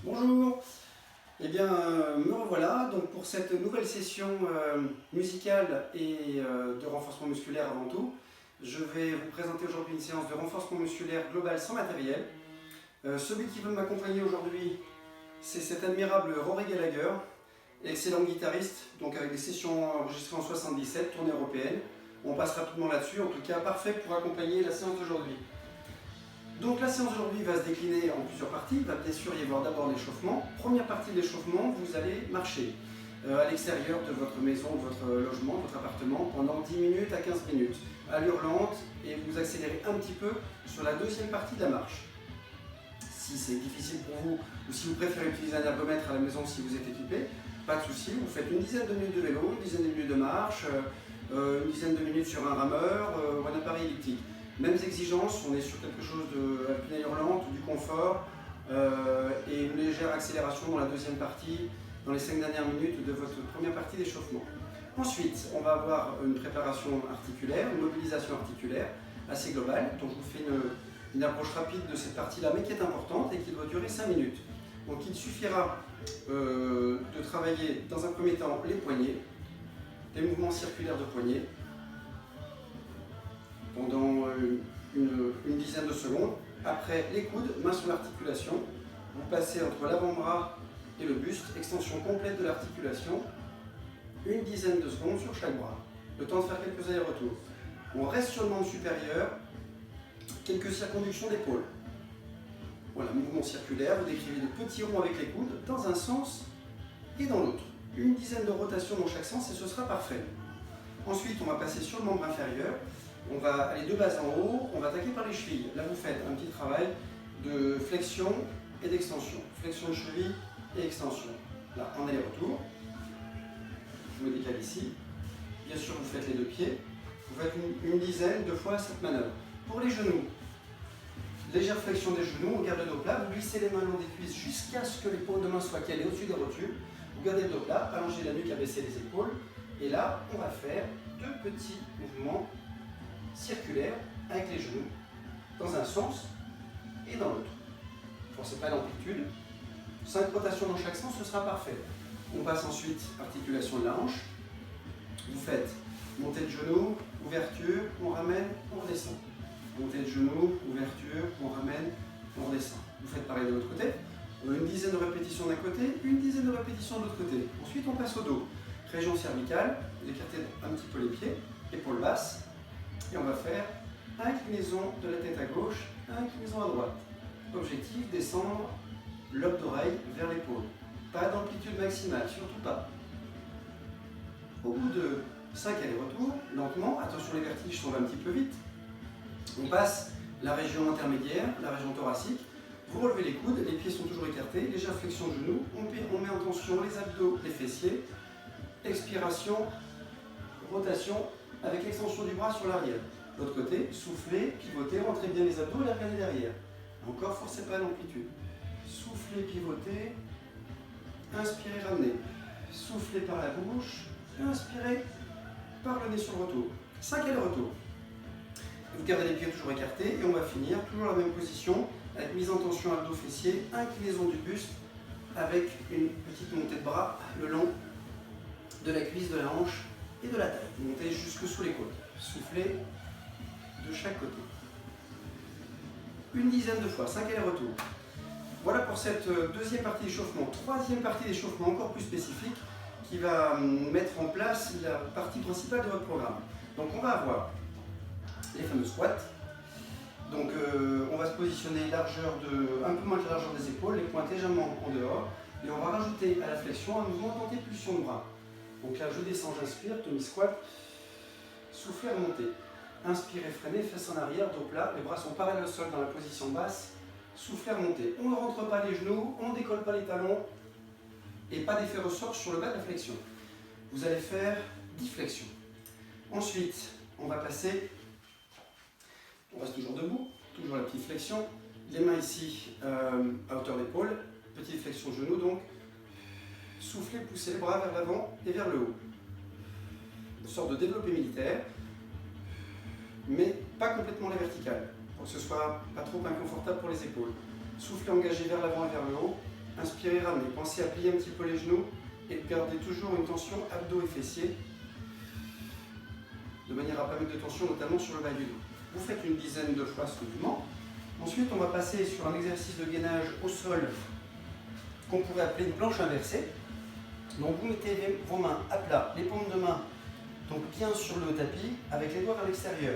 Bonjour, eh bien me revoilà donc pour cette nouvelle session musicale et de renforcement musculaire avant tout. Je vais vous présenter aujourd'hui une séance de renforcement musculaire global sans matériel. Celui qui veut m'accompagner aujourd'hui, c'est cet admirable Rory Gallagher, excellent guitariste, donc avec des sessions enregistrées en 77, tournée européenne. On passe rapidement là-dessus, en tout cas parfait pour accompagner la séance d'aujourd'hui. Donc la séance d'aujourd'hui va se décliner en plusieurs parties. Il va bien sûr y avoir d'abord l'échauffement. Première partie de l'échauffement, vous allez marcher à l'extérieur de votre maison, de votre logement, de votre appartement pendant 10 minutes à 15 minutes, allure lente, et vous accélérez un petit peu sur la deuxième partie de la marche. Si c'est difficile pour vous, ou si vous préférez utiliser un ergomètre à la maison si vous êtes équipé, pas de souci, vous faites une dizaine de minutes de vélo, une dizaine de minutes de marche, une dizaine de minutes sur un rameur ou un appareil elliptique. Mêmes exigences, on est sur quelque chose avec une allure lente, du confort et une légère accélération dans la deuxième partie, dans les 5 dernières minutes de votre première partie d'échauffement. Ensuite, on va avoir une préparation articulaire, une mobilisation articulaire assez globale. Donc je vous fais une approche rapide de cette partie-là, mais qui est importante et qui doit durer 5 minutes. Donc il suffira de travailler dans un premier temps les poignets, les mouvements circulaires de poignets, pendant une dizaine de secondes. Après, les coudes, mains sur l'articulation. Vous passez entre l'avant-bras et le buste, extension complète de l'articulation. Une dizaine de secondes sur chaque bras. Le temps de faire quelques allers-retours. On reste sur le membre supérieur. Quelques circonductions d'épaule. Voilà, mouvement circulaire. Vous décrivez de petits ronds avec les coudes dans un sens et dans l'autre. Une dizaine de rotations dans chaque sens et ce sera parfait. Ensuite, on va passer sur le membre inférieur. On va aller de bas en haut, on va attaquer par les chevilles. Là, vous faites un petit travail de flexion et d'extension. Flexion de cheville et extension. Là, en aller-retour. Je me décale ici. Bien sûr, vous faites les deux pieds. Vous faites une dizaine de fois cette manœuvre. Pour les genoux, légère flexion des genoux, on garde le dos plat. Vous glissez les mains le long des cuisses jusqu'à ce que les paumes de main soient calées au-dessus des rotules. Vous gardez le dos plat, allongez la nuque, abaissez les épaules. Et là, on va faire deux petits mouvements circulaire avec les genoux dans un sens et dans l'autre. Ne forcez pas l'amplitude. 5 rotations dans chaque sens, ce sera parfait. On passe ensuite articulation de la hanche. Vous faites montée de genou, ouverture, on ramène, on redescend. Montée de genou, ouverture, on ramène, on redescend. Vous faites pareil de l'autre côté. Une dizaine de répétitions d'un côté, une dizaine de répétitions de l'autre côté. Ensuite, on passe au dos. Région cervicale, vous écartez un petit peu les pieds, épaules basses. Et on va faire inclinaison de la tête à gauche, inclinaison à droite. Objectif, descendre lobe d'oreille vers l'épaule. Pas d'amplitude maximale, surtout pas. Au bout de 5 allers-retours, lentement, attention les vertiges sont un petit peu vite, on passe la région intermédiaire, la région thoracique. Vous relevez les coudes, les pieds sont toujours écartés, légère flexion de genoux, on met en tension les abdos, les fessiers. Expiration, rotation, avec l'extension du bras sur l'arrière. L'autre côté, soufflez, pivotez, rentrez bien les abdos et les regardez derrière. Encore, forcez pas l'amplitude. Soufflez, pivotez, inspirez, ramenez. Soufflez par la bouche, inspirez par le nez sur le retour. 5 allers-retours. Vous gardez les pieds toujours écartés et on va finir toujours la même position avec mise en tension abdos fessiers, inclinaison du buste avec une petite montée de bras le long de la cuisse, de la hanche et de la taille. Montez jusque sous les côtes. Soufflez de chaque côté. Une dizaine de fois, 5 allers-retours. Voilà pour cette deuxième partie d'échauffement. Troisième partie d'échauffement encore plus spécifique qui va mettre en place la partie principale de votre programme. Donc on va avoir les fameux squats. Donc on va se positionner un peu moins que la largeur des épaules, les pointes légèrement en dehors. Et on va rajouter à la flexion un mouvement d'antépulsion de bras. Donc là, je descends, j'inspire, demi-squat, soufflez, remontez. Inspirez, freinez, fesses en arrière, dos plat, les bras sont parallèles au sol dans la position basse, soufflez, remontez. On ne rentre pas les genoux, on ne décolle pas les talons et pas d'effet ressort sur le bas de la flexion. Vous allez faire 10 flexions. Ensuite, on va passer, on reste toujours debout, toujours la petite flexion, les mains ici à hauteur d'épaule, petite flexion de genou donc. Soufflez, poussez les bras vers l'avant et vers le haut. Une sorte de développé militaire, mais pas complètement la verticale, pour que ce soit pas trop inconfortable pour les épaules. Soufflez engagé vers l'avant et vers le haut, Inspirez, ramenez. Pensez à plier un petit peu les genoux et de garder toujours une tension abdos et fessiers, de manière à pas mettre de tension, notamment sur le bas du dos. Vous faites une dizaine de fois ce mouvement. Ensuite, on va passer sur un exercice de gainage au sol qu'on pourrait appeler une planche inversée. Donc vous mettez vos mains à plat, les paumes de main donc bien sur le tapis, avec les doigts vers l'extérieur.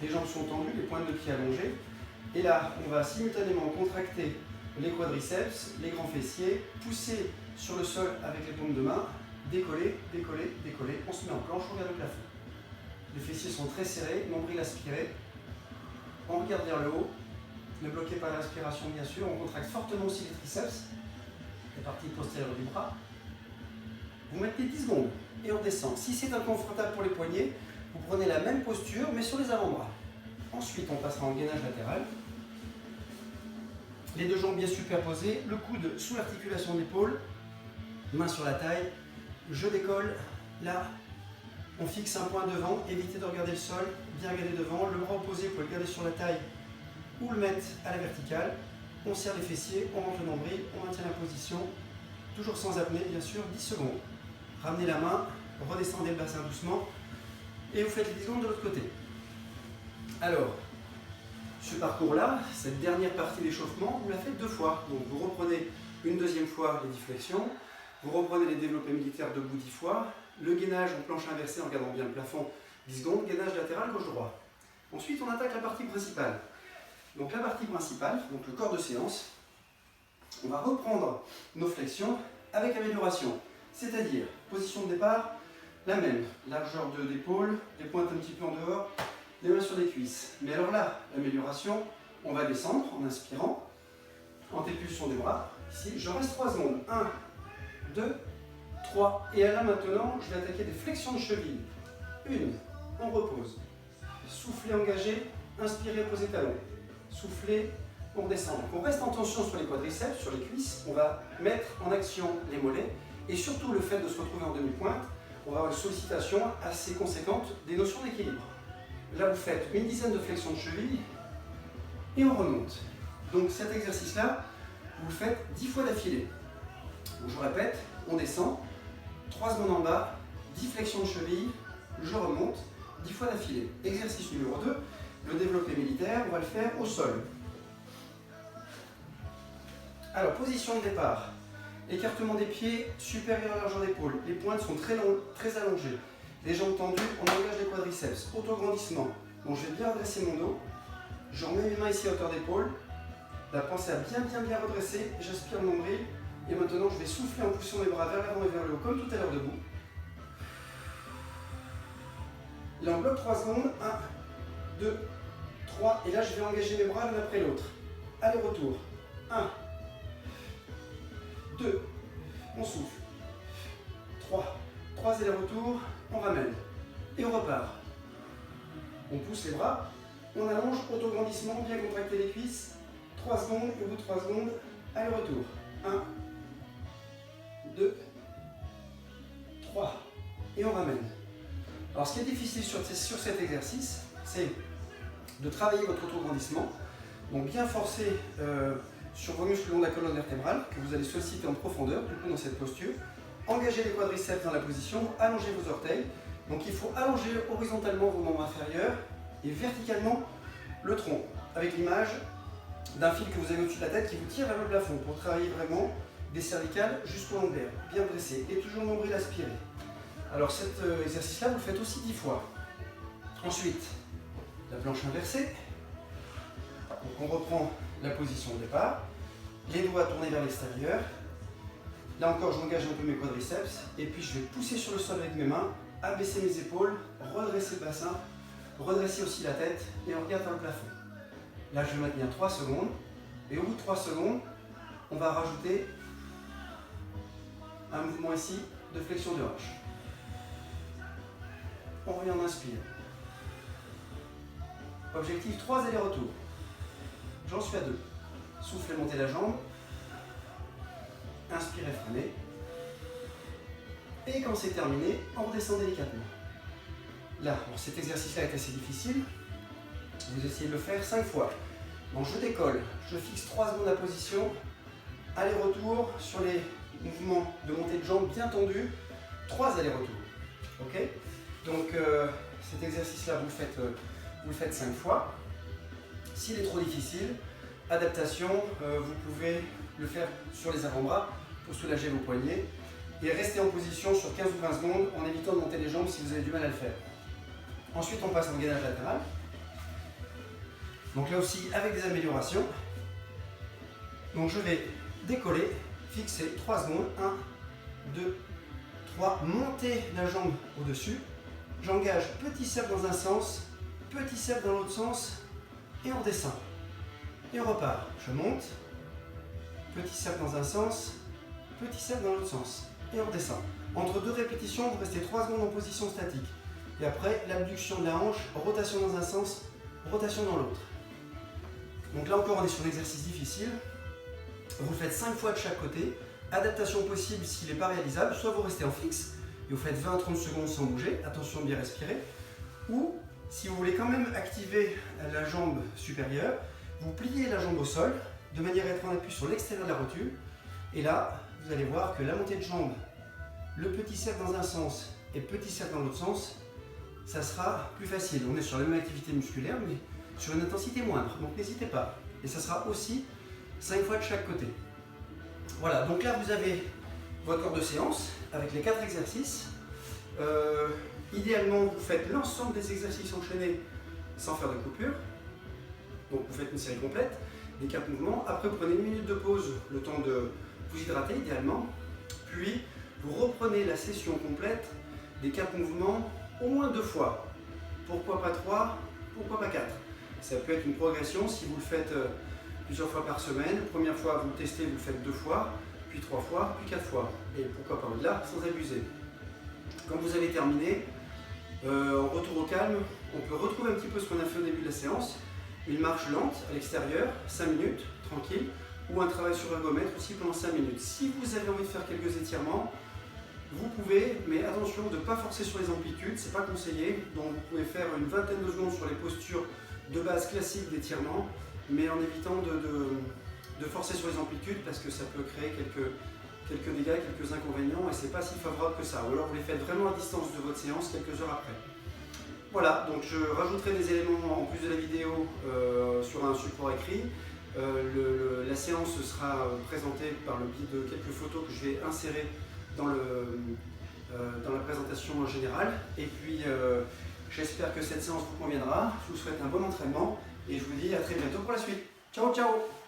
Les jambes sont tendues, les pointes de pied allongées. Et là, on va simultanément contracter les quadriceps, les grands fessiers, pousser sur le sol avec les paumes de main, décoller, décoller, décoller. On se met en planche, on regarde le plafond. Les fessiers sont très serrés, nombril aspiré. On regarde vers le haut, ne bloquez pas la respiration bien sûr. On contracte fortement aussi les triceps, les parties postérieures du bras. Vous mettez 10 secondes et on descend. Si c'est inconfortable pour les poignets, vous prenez la même posture mais sur les avant-bras. Ensuite, on passera en gainage latéral. Les deux jambes bien superposées, le coude sous l'articulation d'épaule, main sur la taille. Je décolle, là, on fixe un point devant, évitez de regarder le sol, bien regarder devant. Le bras opposé, vous pouvez le garder sur la taille ou le mettre à la verticale. On serre les fessiers, on rentre le nombril, on maintient la position, toujours sans apnée bien sûr, 10 secondes. Ramenez la main, redescendez le bassin doucement et vous faites les 10 secondes de l'autre côté. Alors, ce parcours-là, cette dernière partie d'échauffement, vous la faites 2 fois. Donc vous reprenez une deuxième fois les difflexions, vous reprenez les développés militaires debout 10 fois, le gainage en planche inversée en regardant bien le plafond 10 secondes, gainage latéral gauche-droit. Ensuite, on attaque la partie principale. Donc la partie principale, donc le corps de séance, on va reprendre nos flexions avec amélioration. C'est-à-dire, position de départ, la même, largeur d'épaule, les pointes un petit peu en dehors, les mains sur les cuisses. Mais alors là, l'amélioration, on va descendre en inspirant, antépulsion des bras. Ici, je reste 3 secondes. 1, 2, 3. Et là maintenant, je vais attaquer des flexions de cheville. 1, on repose. Soufflez, engagez, inspirez, posez talon. Soufflez, on descend. Donc on reste en tension sur les quadriceps, sur les cuisses. On va mettre en action les mollets. Et surtout le fait de se retrouver en demi-pointe, on va avoir une sollicitation assez conséquente des notions d'équilibre. Là, vous faites une dizaine de flexions de cheville et on remonte. Donc cet exercice-là, vous le faites 10 fois d'affilée. Donc je répète, on descend, 3 secondes en bas, 10 flexions de cheville, je remonte, 10 fois d'affilée. Exercice numéro 2, le développé militaire, on va le faire au sol. Alors, position de départ. Écartement des pieds, supérieur à largeur d'épaule. Les pointes sont très allongées. Les jambes tendues, on engage les quadriceps. Autograndissement. Donc je vais bien redresser mon dos. Je remets mes mains ici à hauteur d'épaule. Là, pensez à bien redresser. J'aspire le nombril. Et maintenant, je vais souffler en poussant mes bras vers l'avant et vers le haut, comme tout à l'heure debout. Là, on bloque 3 secondes. 1, 2, 3. Et là, je vais engager mes bras l'un après l'autre. Aller-retour. 1, 2, on souffle. 3 allers-retours, on ramène. Et on repart. On pousse les bras, on allonge, autograndissement, bien contracter les cuisses. 3 secondes, et au bout de 3 secondes, aller-retour. 1, 2, 3. Et on ramène. Alors ce qui est difficile sur cet exercice, c'est de travailler votre autograndissement. Donc bien forcer sur vos muscles long de la colonne vertébrale, que vous allez solliciter en profondeur, du coup dans cette posture. Engagez les quadriceps dans la position, allongez vos orteils. Donc il faut allonger horizontalement vos membres inférieurs et verticalement le tronc, avec l'image d'un fil que vous avez au-dessus de la tête qui vous tire vers le plafond pour travailler vraiment des cervicales jusqu'au lombaire, bien dressé et toujours nombril aspiré. Alors cet exercice-là, vous le faites aussi 10 fois. Ensuite, la planche inversée. Donc on reprend la position de départ, les doigts tournés vers l'extérieur. Là encore, j'engage un peu mes quadriceps et puis je vais pousser sur le sol avec mes mains, abaisser mes épaules, redresser le bassin, redresser aussi la tête et on regarde vers le plafond. Là, je vais maintenir 3 secondes et au bout de 3 secondes, on va rajouter un mouvement ici de flexion de hanche. On revient, on inspire. Objectif 3 allers-retours. J'en suis à 2. Soufflez, montez la jambe. Inspirez, freinez. Et quand c'est terminé, on redescend délicatement. Là, bon, cet exercice-là est assez difficile. Vous essayez de le faire 5 fois. Donc je décolle, je fixe 3 secondes la position. aller-retour sur les mouvements de montée de jambes bien tendus, 3 allers-retours. Ok? Donc cet exercice-là, vous le faites 5 fois. S'il est trop difficile, adaptation, vous pouvez le faire sur les avant-bras pour soulager vos poignets et rester en position sur 15 ou 20 secondes en évitant de monter les jambes si vous avez du mal à le faire. Ensuite, on passe en gainage latéral. Donc là aussi, avec des améliorations. Donc je vais décoller, fixer 3 secondes, 1, 2, 3, monter la jambe au-dessus. J'engage petit cercle dans un sens, petit cercle dans l'autre sens, et on redescend. Et on repart. Je monte, petit cercle dans un sens, petit cercle dans l'autre sens, et on redescend. Entre 2 répétitions, vous restez 3 secondes en position statique. Et après, l'abduction de la hanche, rotation dans un sens, rotation dans l'autre. Donc là encore, on est sur un exercice difficile. Vous le faites 5 fois de chaque côté. Adaptation possible s'il n'est pas réalisable. Soit vous restez en fixe et vous faites 20-30 secondes sans bouger. Attention de bien respirer. Ou, si vous voulez quand même activer la jambe supérieure, vous pliez la jambe au sol de manière à être en appui sur l'extérieur de la rotule. Et là, vous allez voir que la montée de jambe, le petit cercle dans un sens et le petit cercle dans l'autre sens, ça sera plus facile. On est sur la même activité musculaire, mais sur une intensité moindre. Donc n'hésitez pas. Et ça sera aussi 5 fois de chaque côté. Voilà, donc là vous avez votre corps de séance avec les 4 exercices. Idéalement, vous faites l'ensemble des exercices enchaînés sans faire de coupure. Donc vous faites une série complète, des 4 mouvements. Après, vous prenez une minute de pause, le temps de vous hydrater idéalement. Puis, vous reprenez la session complète des 4 mouvements au moins 2 fois. Pourquoi pas 3? Pourquoi pas 4? Ça peut être une progression si vous le faites plusieurs fois par semaine. Première fois, vous le testez, vous le faites 2 fois, puis 3 fois, puis 4 fois. Et pourquoi pas au-delà, sans abuser. Quand vous avez terminé, en retour au calme, on peut retrouver un petit peu ce qu'on a fait au début de la séance. Une marche lente à l'extérieur, 5 minutes, tranquille, ou un travail sur l'ergomètre aussi pendant 5 minutes. Si vous avez envie de faire quelques étirements, vous pouvez, mais attention de ne pas forcer sur les amplitudes, c'est pas conseillé. Donc vous pouvez faire une vingtaine de secondes sur les postures de base classique d'étirement, mais en évitant de forcer sur les amplitudes parce que ça peut créer quelques dégâts, quelques inconvénients et c'est pas si favorable que ça. Ou alors vous les faites vraiment à distance de votre séance quelques heures après. Voilà, donc je rajouterai des éléments en plus de la vidéo sur un support écrit. La séance sera présentée par le biais de quelques photos que je vais insérer dans la présentation générale. Et puis j'espère que cette séance vous conviendra. Je vous souhaite un bon entraînement et je vous dis à très bientôt pour la suite. Ciao, ciao!